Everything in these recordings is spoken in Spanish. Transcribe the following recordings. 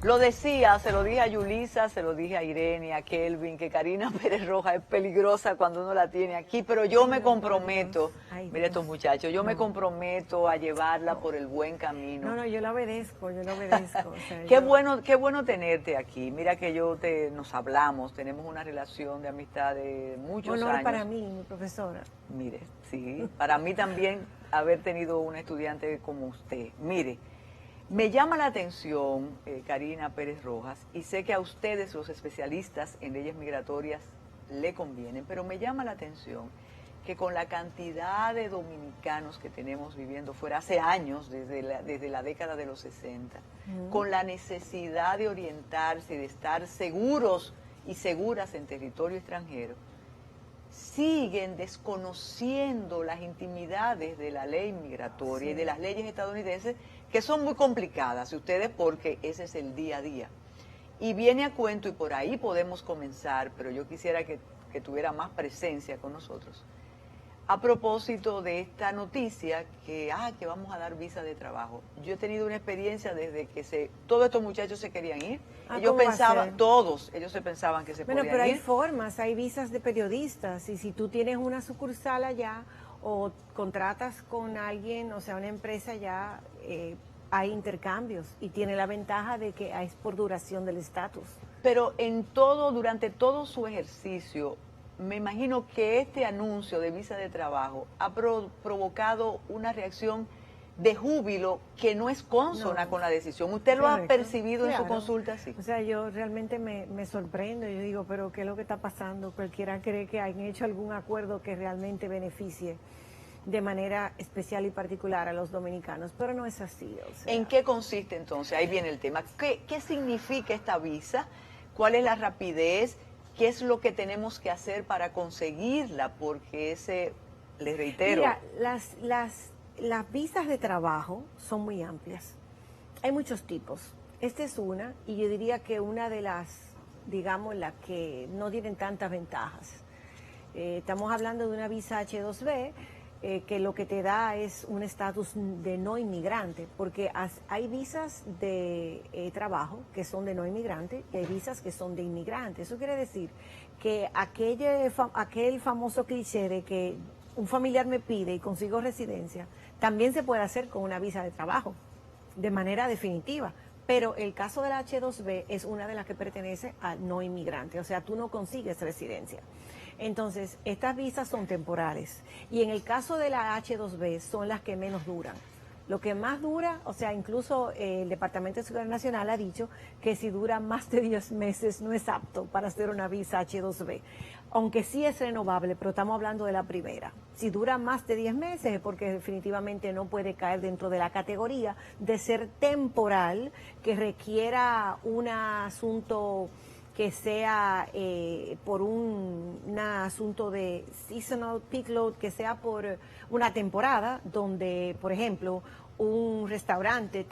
Lo decía, se lo dije a Yulisa, se lo dije a Irene, a Kelvin, que Karina Pérez Rojas es peligrosa cuando uno la tiene aquí, pero yo me comprometo, mire estos muchachos, yo me comprometo a llevarla por el buen camino. No, yo la obedezco, yo la obedezco. O sea, qué bueno tenerte aquí. Mira que nos hablamos, tenemos una relación de amistad de muchos años. Honor para mí, mi profesora. Mire, sí, para mí también haber tenido una estudiante como usted. Mire, me llama la atención, Karina Pérez Rojas, y sé que a ustedes, los especialistas en leyes migratorias, le convienen, pero me llama la atención que con la cantidad de dominicanos que tenemos viviendo fuera hace años, desde la década de los 60, con la necesidad de orientarse y de estar seguros y seguras en territorio extranjero, siguen desconociendo las intimidades de la ley migratoria y de las leyes estadounidenses, que son muy complicadas, y ustedes, porque ese es el día a día. Y viene a cuento, y por ahí podemos comenzar, pero yo quisiera que tuviera más presencia con nosotros, a propósito de esta noticia que vamos a dar visa de trabajo. Yo he tenido una experiencia desde que todos estos muchachos se querían ir. Ellos pensaban, ellos se pensaban que se podían ir. Bueno, pero hay formas, hay visas de periodistas, y si tú tienes una sucursal allá o contratas con alguien, o sea, una empresa allá, hay intercambios y tiene la ventaja de que es por duración del estatus. Pero durante todo su ejercicio, me imagino que este anuncio de visa de trabajo ha provocado una reacción de júbilo que no es consona con la decisión. ¿Usted lo ha percibido en su consulta? Sí. O sea, yo realmente me sorprendo. Yo digo, pero ¿qué es lo que está pasando? Cualquiera cree que han hecho algún acuerdo que realmente beneficie de manera especial y particular a los dominicanos, pero no es así. O sea, ¿en qué consiste entonces? Ahí viene el tema. ¿Qué significa esta visa? ¿Cuál es la rapidez? ¿Qué es lo que tenemos que hacer para conseguirla? Porque les reitero. Mira, las visas de trabajo son muy amplias. Hay muchos tipos. Esta es una, y yo diría que una de las, digamos, las que no tienen tantas ventajas. Estamos hablando de una visa H2B, que lo que te da es un estatus de no inmigrante, porque hay visas de trabajo que son de no inmigrante y hay visas que son de inmigrante. Eso quiere decir que aquel famoso cliché de que un familiar me pide y consigo residencia, también se puede hacer con una visa de trabajo, de manera definitiva. Pero el caso de la H2B es una de las que pertenece a no inmigrante, o sea, tú no consigues residencia. Entonces, estas visas son temporales y en el caso de la H2B son las que menos duran. Lo que más dura, o sea, incluso el Departamento de Seguridad Nacional ha dicho que si dura más de 10 meses no es apto para hacer una visa H2B, aunque sí es renovable, pero estamos hablando de la primera. Si dura más de 10 meses es porque definitivamente no puede caer dentro de la categoría de ser temporal, que requiera un asunto que sea por un asunto de seasonal peak load, que sea por una temporada donde, por ejemplo, un restaurante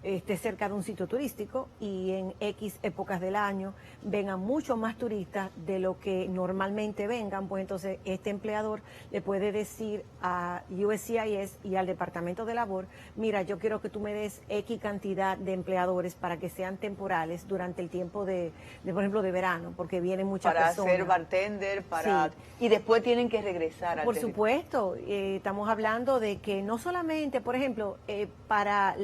esté cerca de un sitio turístico y en X épocas del año vengan mucho más turistas de lo que normalmente vengan, pues entonces este empleador le puede decir a USCIS y al Departamento de Labor, mira, yo quiero que tú me des X cantidad de empleadores para que sean temporales durante el tiempo de por ejemplo, de verano, porque vienen muchas personas. Para ser bartender, y después tienen que regresar al Por supuesto, estamos hablando de que no solamente, por ejemplo, para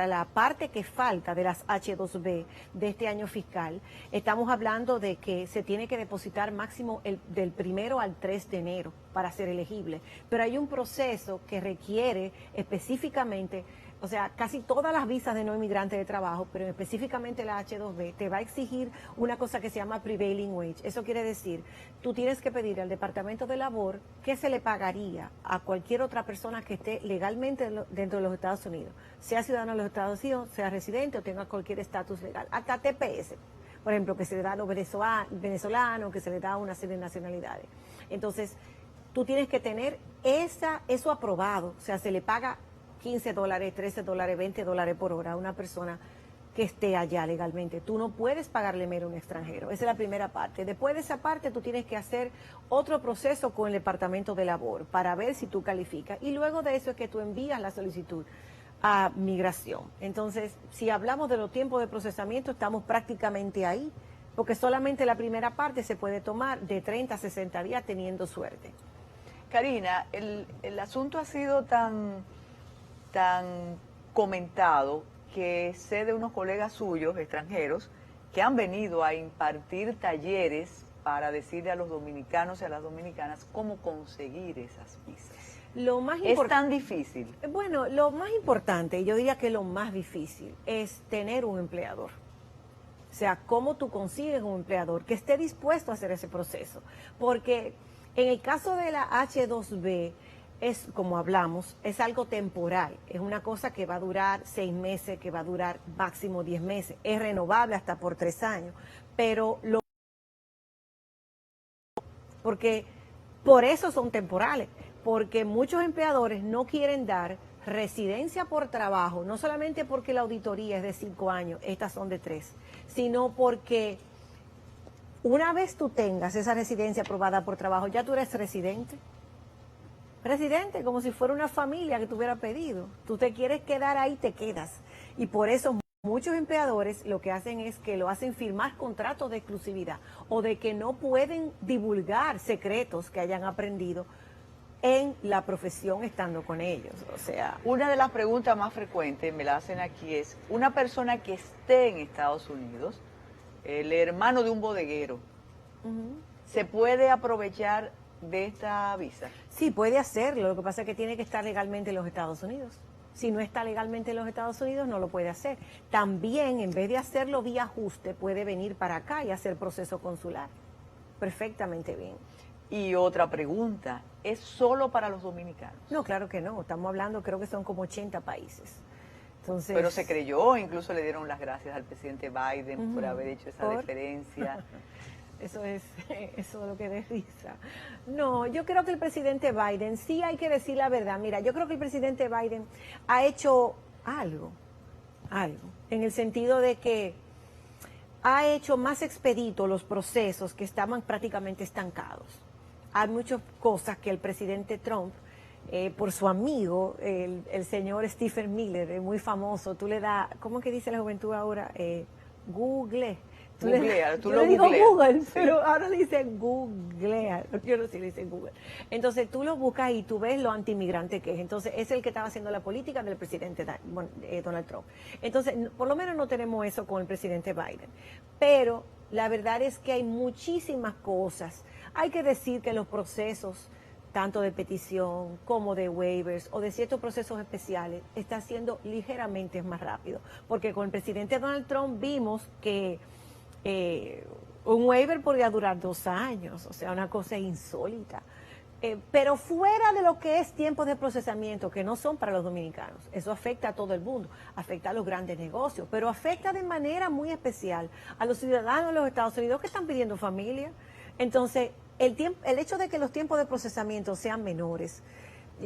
la parte que falta de las H2B de este año fiscal, estamos hablando de que se tiene que depositar máximo del 1 al 3 de enero para ser elegible. Pero hay un proceso que requiere específicamente, o sea, casi todas las visas de no inmigrantes de trabajo, pero específicamente la H2B, te va a exigir una cosa que se llama prevailing wage. Eso quiere decir, tú tienes que pedir al Departamento de Labor qué se le pagaría a cualquier otra persona que esté legalmente dentro de los Estados Unidos, sea ciudadano de los Estados Unidos, sea residente o tenga cualquier estatus legal, hasta TPS, por ejemplo, que se le da a los venezolanos, que se le da a una serie de nacionalidades. Entonces, tú tienes que tener eso aprobado, o sea, se le paga $15, $13, $20 por hora a una persona que esté allá legalmente. Tú no puedes pagarle menos a un extranjero. Esa es la primera parte. Después de esa parte, tú tienes que hacer otro proceso con el Departamento de Labor para ver si tú calificas. Y luego de eso es que tú envías la solicitud a migración. Entonces, si hablamos de los tiempos de procesamiento, estamos prácticamente ahí, porque solamente la primera parte se puede tomar de 30 a 60 días teniendo suerte. Karina, el asunto ha sido tan comentado que sé de unos colegas suyos extranjeros que han venido a impartir talleres para decirle a los dominicanos y a las dominicanas cómo conseguir esas visas. Lo más ¿Es tan difícil? Bueno, lo más importante, yo diría que lo más difícil es tener un empleador. O sea, cómo tú consigues un empleador que esté dispuesto a hacer ese proceso. Porque en el caso de la H2B, es como hablamos, es algo temporal. Es una cosa que va a durar 6 meses, que va a durar máximo 10 meses. Es renovable hasta por 3 años. Pero porque por eso son temporales. Porque muchos empleadores no quieren dar residencia por trabajo, no solamente porque la auditoría es de 5 años, estas son de 3, sino porque una vez tú tengas esa residencia aprobada por trabajo, ya tú eres residente. Residente, como si fuera una familia que te hubiera pedido. Tú te quieres quedar ahí, te quedas. Y por eso muchos empleadores lo que hacen es que lo hacen firmar contratos de exclusividad o de que no pueden divulgar secretos que hayan aprendido en la profesión estando con ellos. O sea, una de las preguntas más frecuentes, me la hacen aquí, es una persona que esté en Estados Unidos, el hermano de un bodeguero, ¿se puede aprovechar de esta visa? Sí, puede hacerlo, lo que pasa es que tiene que estar legalmente en los Estados Unidos. Si no está legalmente en los Estados Unidos, no lo puede hacer. También, en vez de hacerlo vía ajuste, puede venir para acá y hacer proceso consular. Perfectamente bien. Y otra pregunta, ¿es solo para los dominicanos? No, claro que no. Estamos hablando, creo que son como 80 países. Entonces, pero se creyó, incluso le dieron las gracias al presidente Biden por haber hecho esa deferencia. Eso es lo que da risa. No, yo creo que el presidente Biden, sí hay que decir la verdad. Mira, yo creo que el presidente Biden ha hecho algo, en el sentido de que ha hecho más expedito los procesos que estaban prácticamente estancados. Hay muchas cosas que el presidente Trump, por su amigo, el señor Stephen Miller, muy famoso, tú le das, ¿cómo que dice la juventud ahora? Google. Tú lo digo googleas. Google, Sí. pero ahora le dicen Google. Yo no sé si le dicen Google. Entonces tú lo buscas y tú ves lo antimigrante que es. Entonces es el que estaba haciendo la política del presidente Donald Trump. Entonces, por lo menos no tenemos eso con el presidente Biden. Pero la verdad es que hay muchísimas cosas. Hay que decir que los procesos, tanto de petición como de waivers o de ciertos procesos especiales, está siendo ligeramente más rápido. Porque con el presidente Donald Trump vimos que un waiver podría durar 2 años, o sea, una cosa insólita. Pero fuera de lo que es tiempos de procesamiento, que no son para los dominicanos, eso afecta a todo el mundo, afecta a los grandes negocios, pero afecta de manera muy especial a los ciudadanos de los Estados Unidos que están pidiendo familia. Entonces, el hecho de que los tiempos de procesamiento sean menores,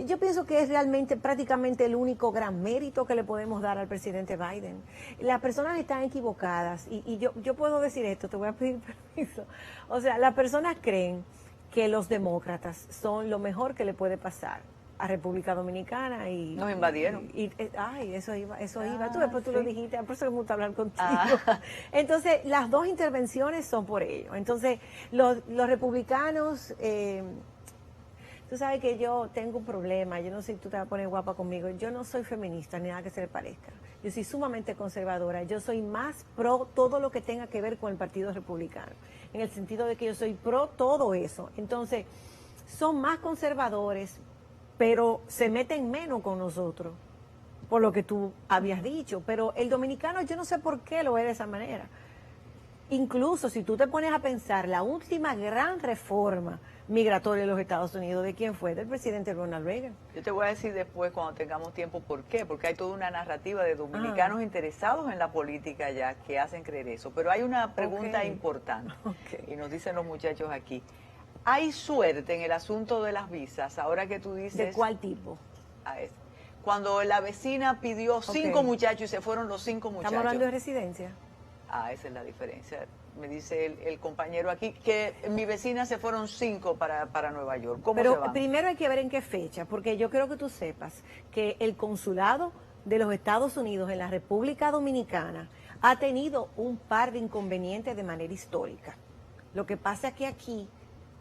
yo pienso que es realmente prácticamente el único gran mérito que le podemos dar al presidente Biden. Las personas están equivocadas y yo puedo decir esto, te voy a pedir permiso. O sea, las personas creen que los demócratas son lo mejor que le puede pasar a República Dominicana y nos invadieron. Ay, eso iba. Tú después tú sí. lo dijiste, por eso me gusta hablar contigo. Entonces, las dos intervenciones son por ello. Entonces, los republicanos, tú sabes que yo tengo un problema, yo no sé si tú te vas a poner guapa conmigo, yo no soy feminista ni nada que se le parezca. Yo soy sumamente conservadora, yo soy más pro todo lo que tenga que ver con el Partido Republicano, en el sentido de que yo soy pro todo eso. Entonces, son más conservadores, pero se meten menos con nosotros, por lo que tú habías dicho. Pero el dominicano, yo no sé por qué lo es de esa manera. Incluso si tú te pones a pensar, la última gran reforma migratoria de los Estados Unidos, ¿de quién fue? Del presidente Ronald Reagan. Yo te voy a decir después, cuando tengamos tiempo, por qué. Porque hay toda una narrativa de dominicanos interesados en la política ya que hacen creer eso. Pero hay una pregunta importante, y nos dicen los muchachos aquí. ¿Hay suerte en el asunto de las visas? Ahora que tú dices... ¿De cuál tipo? Cuando la vecina pidió 5 muchachos y se fueron los 5 muchachos. ¿Estamos hablando de residencia? Esa es la diferencia. Me dice el compañero aquí que mi vecina se fueron 5 para Nueva York. ¿Cómo se van? Pero primero hay que ver en qué fecha, porque yo quiero que tú sepas que el consulado de los Estados Unidos en la República Dominicana ha tenido un par de inconvenientes de manera histórica. Lo que pasa es que aquí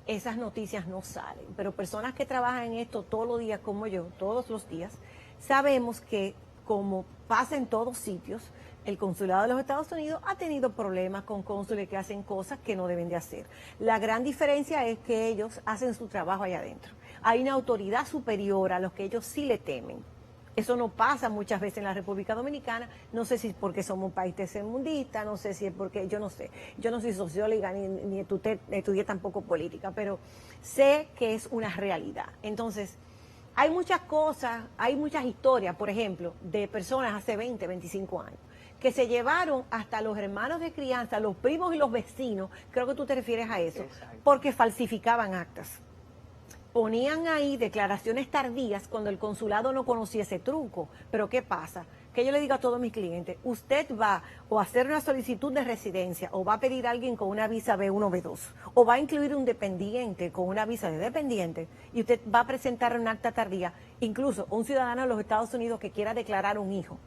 esas noticias no salen, pero personas que trabajan en esto todos los días como yo, todos los días, sabemos que como pasa en todos sitios, el consulado de los Estados Unidos ha tenido problemas con cónsules que hacen cosas que no deben de hacer. La gran diferencia es que ellos hacen su trabajo allá adentro. Hay una autoridad superior a los que ellos sí le temen. Eso no pasa muchas veces en la República Dominicana. No sé si es porque somos un país tercermundista, no sé si es porque, yo no sé. Yo no soy socióloga ni estudié tampoco política, pero sé que es una realidad. Entonces, hay muchas cosas, hay muchas historias, por ejemplo, de personas hace 20, 25 años, que se llevaron hasta los hermanos de crianza, los primos y los vecinos, creo que tú te refieres a eso, Exacto. porque falsificaban actas. Ponían ahí declaraciones tardías cuando el consulado no conocía ese truco. Pero ¿qué pasa? Que yo le digo a todos mis clientes, usted va o a hacer una solicitud de residencia o va a pedir a alguien con una visa B1 o B2 o va a incluir un dependiente con una visa de dependiente y usted va a presentar un acta tardía, incluso un ciudadano de los Estados Unidos que quiera declarar un hijo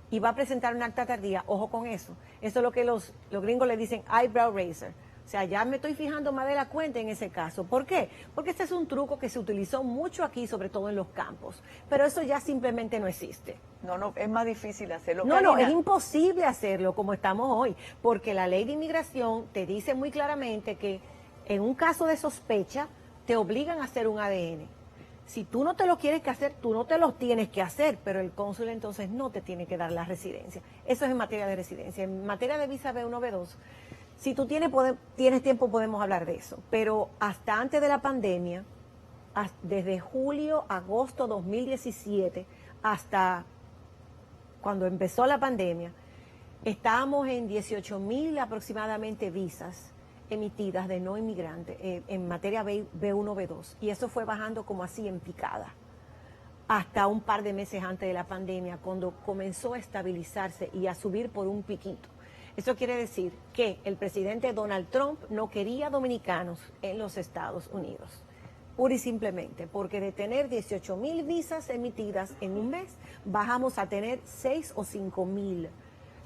y va a presentar un acta tardía, ojo con eso. Eso es lo que los gringos le dicen eyebrow raiser. O sea, ya me estoy fijando más de la cuenta en ese caso. ¿Por qué? Porque este es un truco que se utilizó mucho aquí, sobre todo en los campos. Pero eso ya simplemente no existe. No, es más difícil hacerlo. No, Karina, es imposible hacerlo como estamos hoy, porque la ley de inmigración te dice muy claramente que en un caso de sospecha te obligan a hacer un ADN. Si tú no te lo quieres que hacer, tú no te lo tienes que hacer, pero el cónsul entonces no te tiene que dar la residencia. Eso es en materia de residencia. En materia de visa B1, B2, si tú tienes tiempo podemos hablar de eso, pero hasta antes de la pandemia, desde julio, agosto 2017, hasta cuando empezó la pandemia, estábamos en 18,000 aproximadamente visas emitidas de no inmigrantes en materia B1, B2, y eso fue bajando como así en picada, hasta un par de meses antes de la pandemia, cuando comenzó a estabilizarse y a subir por un piquito. Eso quiere decir que el presidente Donald Trump no quería dominicanos en los Estados Unidos, pura y simplemente, porque de tener 18,000 visas emitidas en un mes, bajamos a tener 6 o 5,000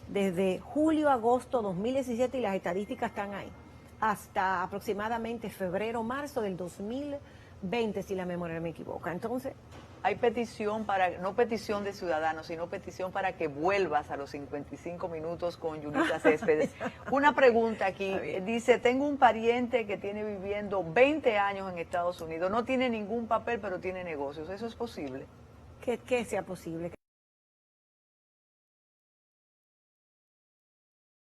desde julio, agosto 2017, y las estadísticas están ahí, hasta aproximadamente febrero, marzo del 2020, si la memoria no me equivoca. Entonces, hay petición no petición de ciudadanos, sino petición para que vuelvas a los 55 minutos con Yulisa Céspedes. Una pregunta aquí, dice, tengo un pariente que tiene viviendo 20 años en Estados Unidos, no tiene ningún papel, pero tiene negocios. ¿Eso es posible? que sea posible.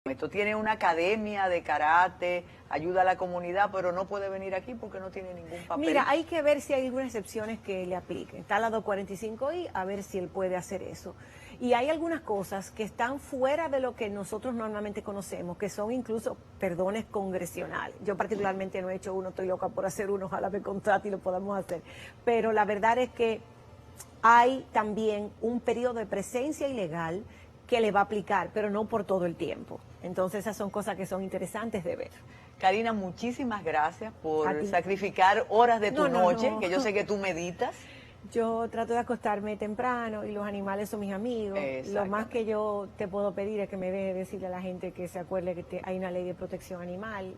Esto tiene una academia de karate, ayuda a la comunidad, pero no puede venir aquí porque no tiene ningún papel. Mira, hay que ver si hay algunas excepciones que le apliquen. Está la 245I, a ver si él puede hacer eso. Y hay algunas cosas que están fuera de lo que nosotros normalmente conocemos, que son incluso perdones congresionales. Yo particularmente no he hecho uno, estoy loca por hacer uno, ojalá me contrate y lo podamos hacer. Pero la verdad es que hay también un periodo de presencia ilegal que le va a aplicar, pero no por todo el tiempo. Entonces esas son cosas que son interesantes de ver. Karina, muchísimas gracias por sacrificar horas de tu noche, que yo sé que tú meditas. Yo trato de acostarme temprano y los animales son mis amigos. Lo más que yo te puedo pedir es que me deje decirle a la gente que se acuerde que hay una ley de protección animal.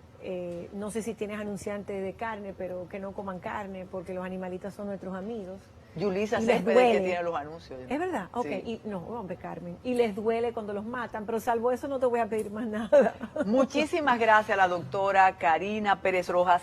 No sé si tienes anunciantes de carne, pero que no coman carne porque los animalitos son nuestros amigos. Yulisa Céspedes que tiene los anuncios. ¿Es verdad? Ok. Sí. Y no, hombre, Carmen. Y les duele cuando los matan, pero salvo eso no te voy a pedir más nada. Muchísimas gracias a la doctora Karina Pérez Rojas.